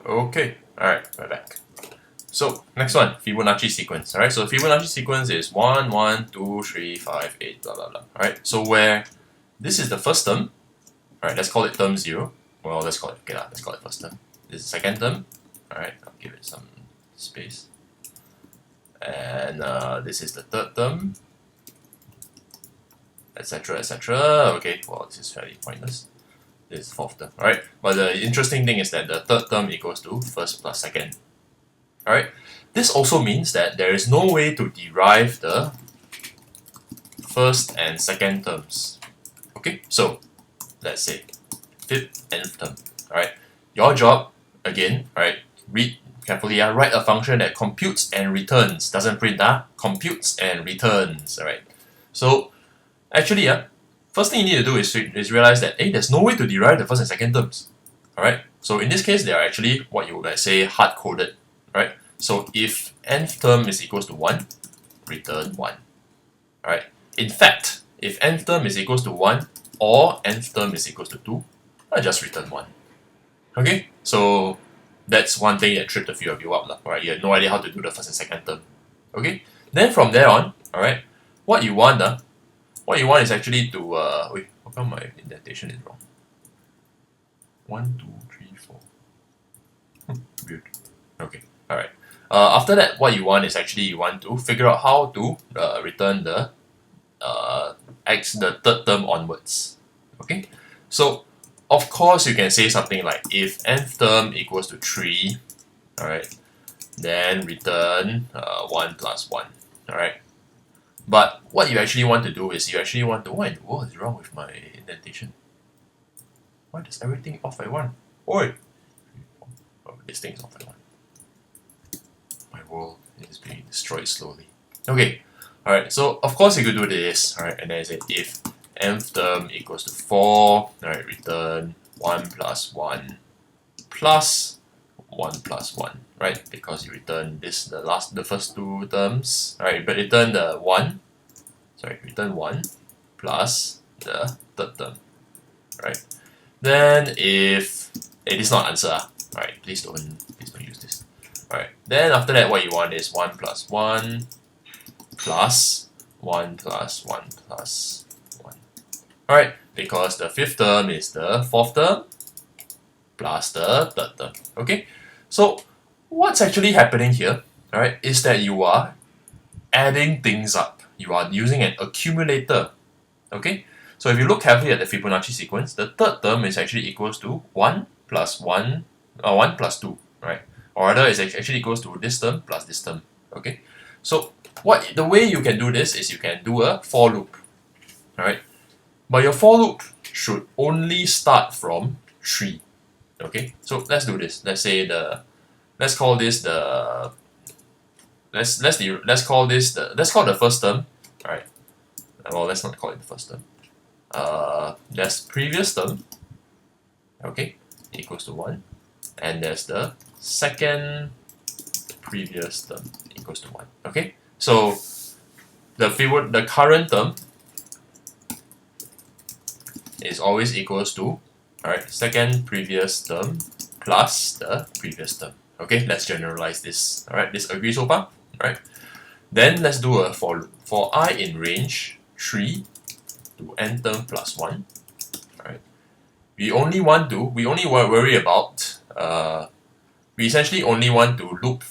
Okay, alright, we're back. So, next one, Fibonacci sequence. Alright, so Fibonacci sequence is 1, 1, 2, 3, 5, 8, blah, blah, blah. Alright, so where this is the first term, alright, let's call it term 0. Well, let's call it first term. This is second term. Alright, I'll give it some space. And this is the third term, etc., etc. Okay, well, this is fairly pointless. This is fourth term, alright? But the interesting thing is that the third term equals to first plus second. Alright? This also means that there is no way to derive the first and second terms. Okay, so let's say fifth and nth term. Alright, your job, again, alright, read carefully, write a function that computes and returns. Doesn't print, computes and returns. Alright. So actually, first thing you need to do is realize that there's no way to derive the first and second terms. Alright? So in this case, they are actually what you would say hard-coded. Right? So if nth term is equals to 1, return 1. Alright? In fact, if nth term is equals to 1 or nth term is equals to 2, I just return 1. Okay? So that's one thing that tripped a few of you up. Right? You had no idea how to do the first and second term. Okay? Then from there on, alright, what you want is actually to wait, how come my indentation is wrong? 1, 2, 3, 4. Weird. Okay, alright. After that, what you want is actually you want to figure out how to return the the third term onwards. Okay? So of course you can say something like if nth term equals to 3, alright, then return 1 plus 1. Alright. But what you actually want to do is you actually want to, what in the world is wrong with my indentation? Why does everything off by 1? Oi! Oh, this thing's off by 1. My world is being destroyed slowly. Okay, alright, so of course you could do this, alright, and then say if nth term equals to 4, alright, return 1 plus 1 plus 1 plus 1, right? Because you return this, the first two terms, right? But return return 1 plus the third term, right? Then if this is not answer, right? Please don't use this. Alright. Then after that, what you want is 1 plus 1 plus 1 plus 1 plus 1. Alright, because the fifth term is the fourth term plus the third term. Okay? So what's actually happening here, alright, is that you are adding things up. You are using an accumulator. Okay? So if you look carefully at the Fibonacci sequence, the third term is actually equals to 1 plus 1, 1 plus 2, right? Or rather, it's actually equals to this term plus this term. Okay? So the way you can do this is you can do a for loop. Alright? But your for loop should only start from 3. Okay? So let's do this. Let's say let's call the first term. Alright. Well, let's not call it the first term. There's previous term, okay, equals to 1, and there's the second previous term equals to 1. Okay, so the current term is always equals to, alright, second previous term plus the previous term. Okay, let's generalize this. Alright, this agrees so far? Alright. Then let's do a for loop. For I in range 3 to n term plus 1. Alright. We only worry about we essentially only want to loop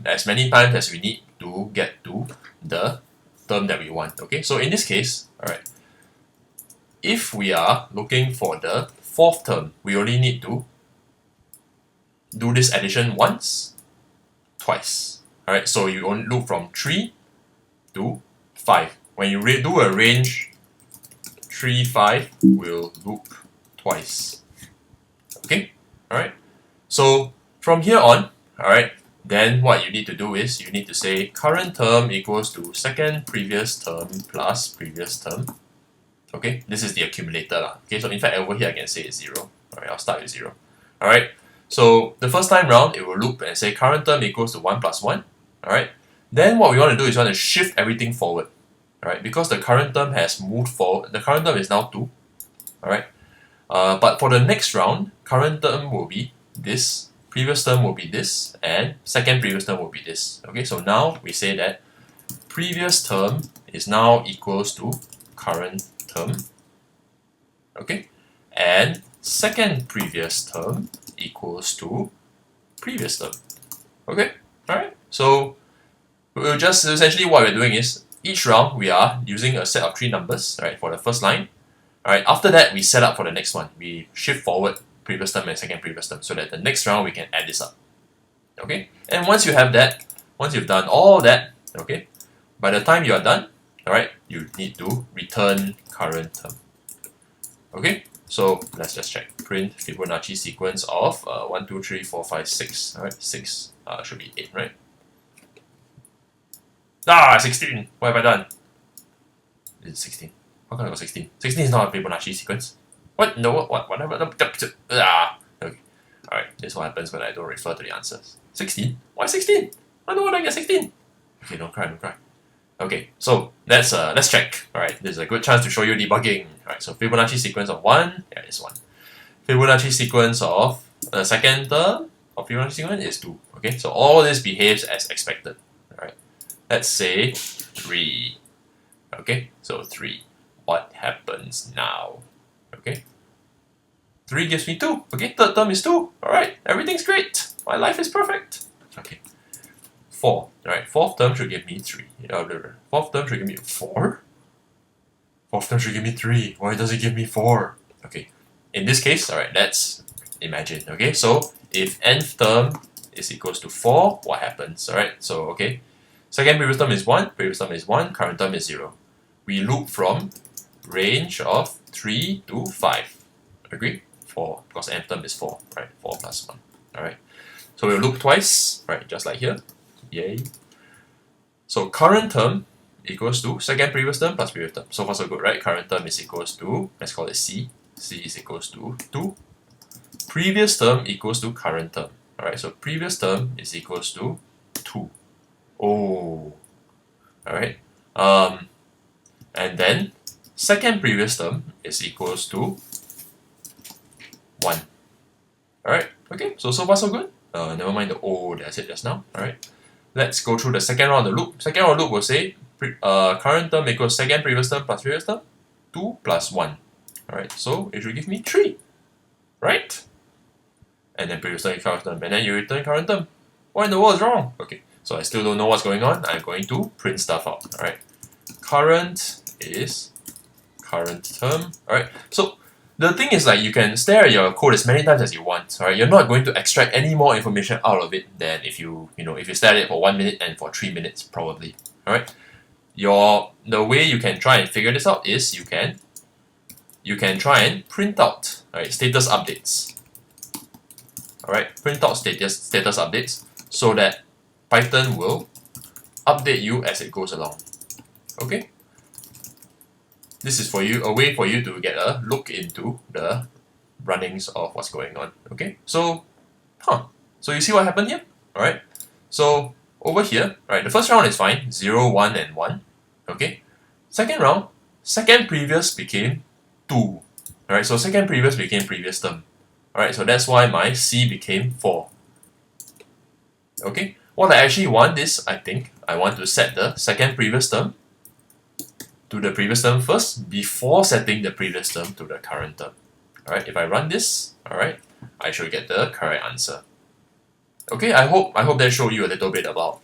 as many times as we need to get to the term that we want. Okay, so in this case, alright, if we are looking for the fourth term, we only need to do this addition twice. Alright, so you only loop from 3 to 5. When you do a range 3, 5, we'll loop twice. Okay? Alright? So from here on, alright, then what you need to do is you need to say current term equals to second previous term plus previous term. Okay? This is the accumulator. Okay, so in fact over here I can say it's 0. Alright, I'll start with 0. Alright? So the first time round it will loop and say current term equals to 1 plus 1. Alright? Then what we want to do is we want to shift everything forward. Alright, because the current term has moved forward, the current term is now 2. Alright. But for the next round, current term will be this previous term will be this, and second previous term will be this. Okay, so now we say that previous term is now equals to current term. Okay, and second previous term equals to previous term. Okay, alright. So we'll just essentially what we're doing is each round we are using a set of 3 numbers, right, for the first line. Alright, after that we set up for the next one. We shift forward previous term and second previous term so that the next round we can add this up. Okay, and once you have that, once you've done all that, okay, by the time you are done, alright, you need to return current term. Okay, so let's just check. Print Fibonacci sequence of 1, 2, 3, 4, 5, 6. Alright, 6 should be 8, right? 16! What have I done? Is it 16? How can I go 16? 16 is not a Fibonacci sequence. What? No, whatever. Okay. Alright, this is what happens when I don't refer to the answers. 16? Why 16? I know when I get 16. Okay, don't cry, don't cry. Okay, so let's check. Alright, this is a good chance to show you debugging. Alright, so Fibonacci sequence of 1, yeah, it's 1. Fibonacci sequence of the second term of Fibonacci sequence is 2. Okay, so all this behaves as expected. Alright, let's say 3. Okay, so 3. What happens now? Okay, 3 gives me 2. Okay, third term is 2. Alright, everything's great. My life is perfect. Okay. 4. Alright, fourth term should give me 3. Fourth term should give me 4. Fourth term should give me 3. Why does it give me 4? Okay. In this case, alright, let's imagine. Okay, so if nth term is equals to 4, what happens? Alright, so okay. Second previous term is 1, previous term is 1, current term is 0. We loop from range of 3 to 5. Agree? 4, because nth term is 4, right? 4 plus 1. Alright. So we'll loop twice, right? Just like here. Yay. So current term equals to second previous term plus previous term. So far so good, right? Current term is equals to, let's call it C. C is equals to 2. Previous term equals to current term. Alright, so previous term is equals to 2. Oh. Alright. And then second previous term is equals to 1. Alright, okay, so far so good. Never mind the O that I said just now. Alright. Let's go through the second round of the loop. Second round of the loop will say current term equals second previous term plus previous term. 2 plus 1. Alright, so it should give me 3. Right? And then previous term is current term. And then you return current term. What in the world is wrong? Okay, so I still don't know what's going on. I'm going to print stuff out. Alright. Current is current term. Alright, so the thing is, like, you can stare at your code as many times as you want. Alright, you're not going to extract any more information out of it than if you stare at it for 1 minute and for 3 minutes probably. Alright, the way you can try and figure this out is you can try and print out status updates. Alright, print out status updates so that Python will update you as it goes along. Okay. This is for you, a way for you to get a look into the runnings of what's going on. Okay, so you see what happened here? Alright, so over here, right, the first round is fine, 0, 1, and 1. Okay, second round, second previous became 2. Alright, so second previous became previous term. Alright, so that's why my C became 4. Okay, what I actually want is, I think, I want to set the second previous term to the previous term first before setting the previous term to the current term. Alright, if I run this, alright, I should get the correct answer. Okay, I hope that showed you a little bit about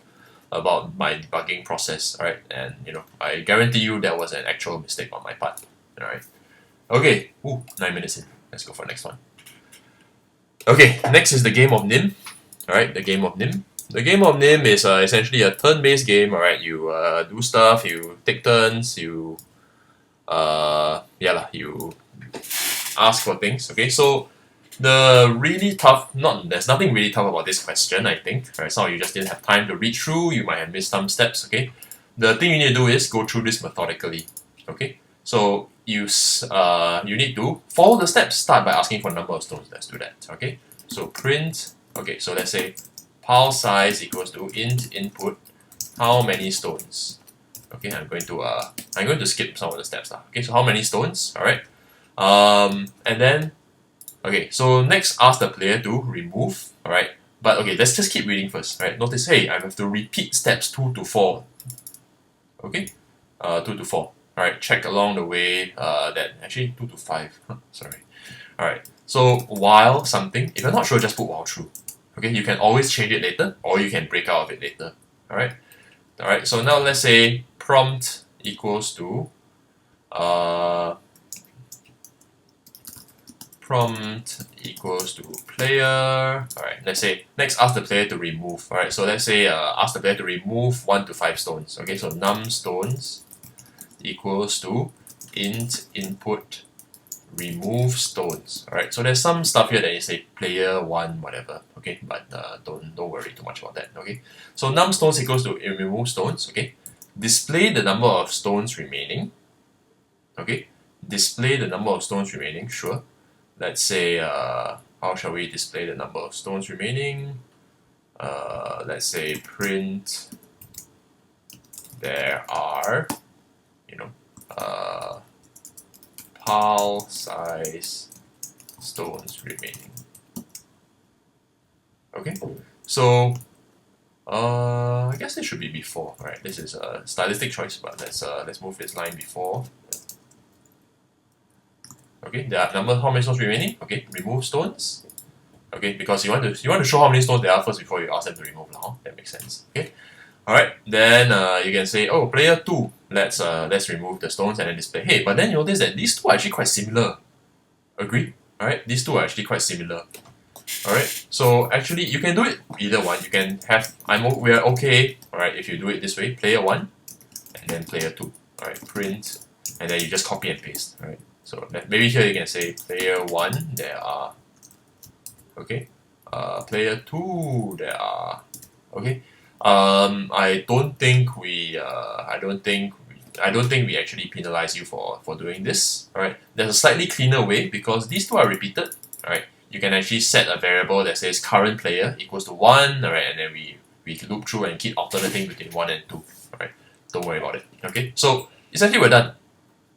my debugging process, alright, and I guarantee you that was an actual mistake on my part. Alright. Okay, 9 minutes in. Let's go for the next one. Okay, next is the game of Nim. Alright, the game of Nim. The game of Nim is essentially a turn-based game. Alright, you do stuff, you take turns, you you ask for things. Okay, so the really tough, there's nothing really tough about this question, I think. Right, some of you just didn't have time to read through, you might have missed some steps. Okay, the thing you need to do is go through this methodically. Okay, so you need to follow the steps. Start by asking for a number of stones. Let's do that. Okay, so print. Okay, so let's say pile size equals to int input how many stones. Okay, I'm going to skip some of the steps. Okay, so how many stones? Alright. And then Okay, so next ask the player to remove, alright? But okay, let's just keep reading first, right? Notice, hey, I have to repeat steps 2 to 4. Okay? 2 to 4. Alright, check along the way that actually 2 to 5. Sorry. Alright, so while something, if you're not sure, just put while true. Okay, you can always change it later, or you can break out of it later. Alright? Alright, so now let's say prompt equals to prompt equals to player. Alright, let's say next ask the player to remove. Alright, so let's say ask the player to remove 1 to 5 stones. Okay, so num stones equals to int input remove stones. Alright, so there's some stuff here that you say player 1 whatever. Okay, but don't worry too much about that. Okay, so num stones equals to remove stones. Okay, display the number of stones remaining. Okay, display the number of stones remaining. Sure. Let's say, how shall we display the number of stones remaining? Let's say print there are, pile size stones remaining. Okay, so I guess this should be before, right? This is a stylistic choice, but let's move this line before. Okay, there are how many stones remaining? Okay, remove stones. Okay, because you want to show how many stones there are first before you ask them to remove now. That makes sense. Okay. Alright, then you can say, oh, player 2, let's remove the stones and then display. Hey, but then you notice that these two are actually quite similar. Agree? Alright, these two are actually quite similar. Alright, so actually you can do it either one. You can have we are okay, alright, if you do it this way, player 1 and then player 2. Alright, print, and then you just copy and paste. Alright. So maybe here you can say player 1 there are, okay, player 2 there are, okay. I don't think we actually penalize you for doing this. Alright, there's a slightly cleaner way because these two are repeated. Alright, you can actually set a variable that says current player equals to 1. Alright, and then we loop through and keep alternating between 1 and 2. Alright, don't worry about it. Okay, so essentially we're done.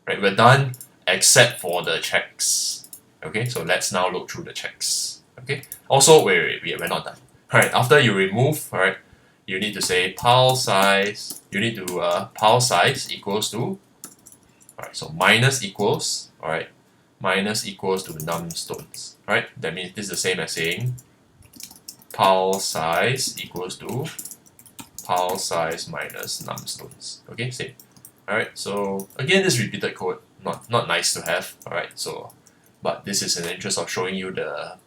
Right, we're done except for the checks. Okay, so let's now look through the checks. Okay, also we're not done. Alright, after you remove, alright, you need to say pile size. You need to pile size equals to, alright, so minus equals, alright, minus equals to num stones. Alright, that means this is the same as saying pile size equals to pile size minus num stones. Okay, same. Alright, so again, this repeated code, not nice to have. Alright, so but this is in the interest of showing you the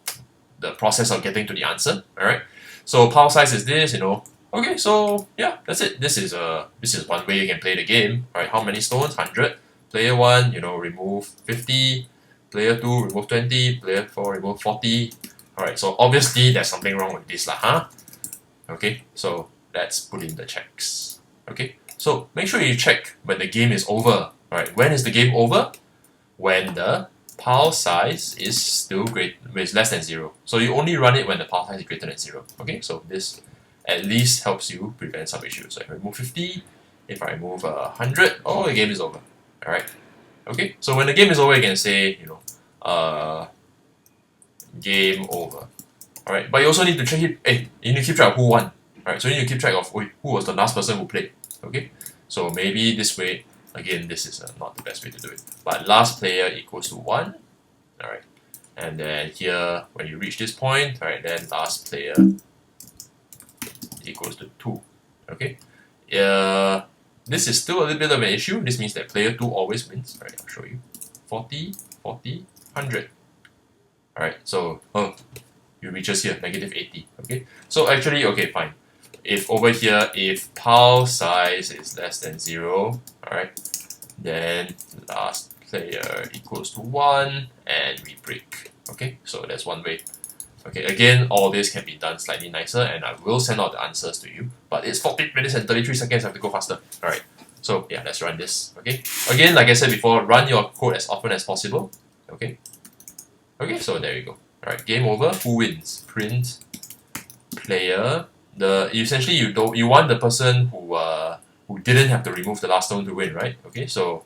process of getting to the answer. Alright, so pile size is this, Okay, so yeah, that's it. This is one way you can play the game. Right? How many stones? 100. Player 1, remove 50. Player 2, remove 20. Player 4, remove 40. Alright, so obviously there's something wrong with this huh? Okay, so let's put in the checks. Okay, so make sure you check when the game is over. Alright, when is the game over? When the pile size is still less than 0. So you only run it when the pile size is greater than 0. Okay, so this at least helps you prevent some issues. So if I remove 50, if I remove 100, oh, the game is over. Alright. Okay, so when the game is over, you can say, game over. Alright, but you also need to check it. Hey, you need to keep track of who won. Alright, so you need to keep track of who was the last person who played. Okay, so maybe this way, again, this is not the best way to do it. But last player equals to 1. Alright, and then here, when you reach this point, alright, then last player equals to 2. Okay, this is still a little bit of an issue. This means that player 2 always wins. Alright, I'll show you. 40, 40, 100. Alright, so you reaches here, negative 80. Okay, so actually, okay, fine. If over here, if pile size is less than 0, alright, then last player equals to 1 and we break. Okay, so that's one way. Okay, again, all this can be done slightly nicer and I will send out the answers to you, but it's 14 minutes and 33 seconds, I have to go faster. Alright, so yeah, let's run this. Okay, again, like I said before, run your code as often as possible. Okay, so there you go. Alright, game over. Who wins? Print player. Essentially you want the person who didn't have to remove the last stone to win, right? Okay, so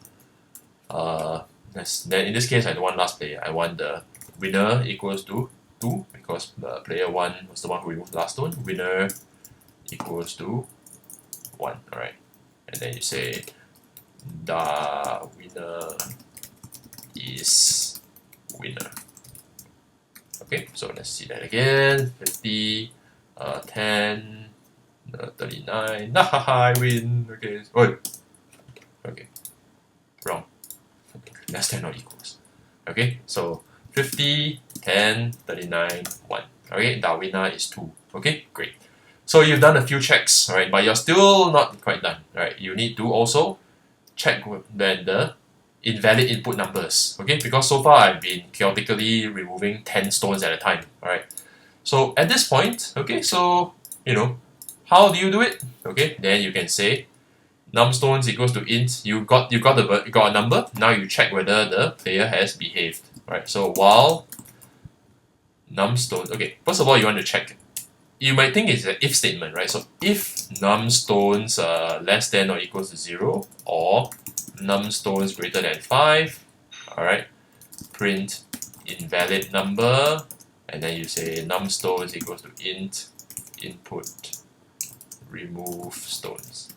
then in this case I don't want last player, I want the winner equals to 2 because player 1 was the one who removed the last stone. Winner equals to 1. Alright. And then you say the winner is winner. Okay, so let's see that again. 50, 10, 39. I win. Okay. Oh. Okay. Wrong. Less than or equals. Okay, so 50, 10, 39, 1. Okay, the winner is 2. Okay, great. So you've done a few checks, alright, but you're still not quite done. Alright, you need to also check the invalid input numbers. Okay, because so far I've been chaotically removing 10 stones at a time. Alright. So at this point, okay, so how do you do it? Okay, then you can say num stones equals to int. You got a number. Now you check whether the player has behaved. Right. So while num stones. Okay. First of all, you want to check. You might think it's an if statement, right? So if num stones less than or equals to 0, or num stones greater than 5, all right, print invalid number, and then you say num stones equals to int input remove stones.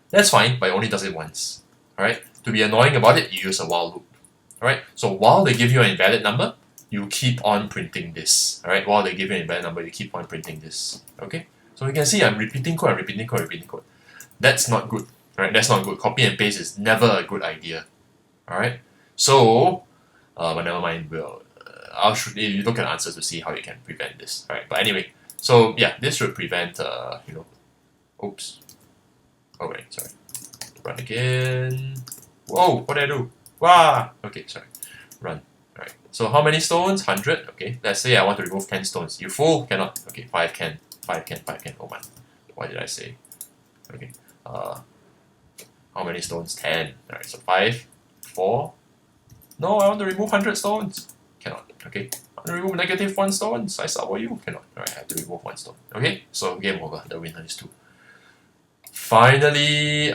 That's fine, but it only does it once. Alright? To be annoying about it, you use a while loop. Alright? So while they give you an invalid number, you keep on printing this. Alright? While they give you an invalid number, you keep on printing this. Okay? So you can see I'm repeating code, repeating code. That's not good. Right? That's not good. Copy and paste is never a good idea. Alright? So, but never mind. I'll you look at answers to see how you can prevent this. Alright? But anyway, so yeah, this should prevent oops. Oh wait, sorry. Run again. Whoa, what did I do? Wow. Okay, sorry. Run. Alright. So how many stones? 100. Okay. Let's say I want to remove 10 stones. You fool? Cannot. Okay, 5 can. 5 can. 5 can. Oh man. What did I say? Okay. How many stones? 10. Alright, so 5, 4. No, I want to remove 100 stones. Cannot. Okay. I want to remove negative 1 stones. I saw you. Cannot. Alright, I have to remove 1 stone. Okay, so game over. The winner is 2. Finally,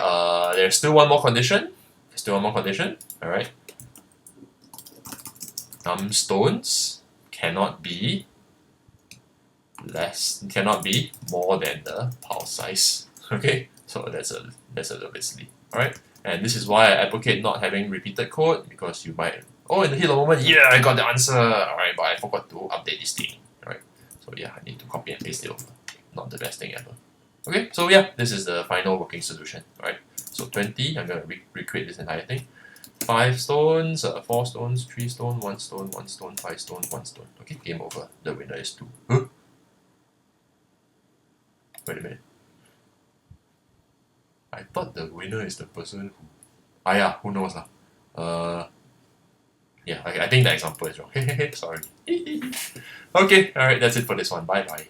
there's still one more condition. Alright. Num stones cannot be more than the pile size. Okay, so that's a little bit silly. Alright, and this is why I advocate not having repeated code, because you might, in the heat of the moment, yeah, I got the answer. Alright, but I forgot to update this thing. Alright, so yeah, I need to copy and paste it over. Not the best thing ever. Okay, so yeah, this is the final working solution. Alright, so 20, I'm gonna recreate this entire thing. 5 stones, 4 stones, 3 stone, 1 stone, 1 stone, 5 stone, 1 stone. Okay, game over. The winner is 2. Huh? Wait a minute. I thought the winner is the person who... yeah, who knows lah. Yeah, I think the example is wrong. Sorry. Okay, alright, that's it for this one. Bye bye.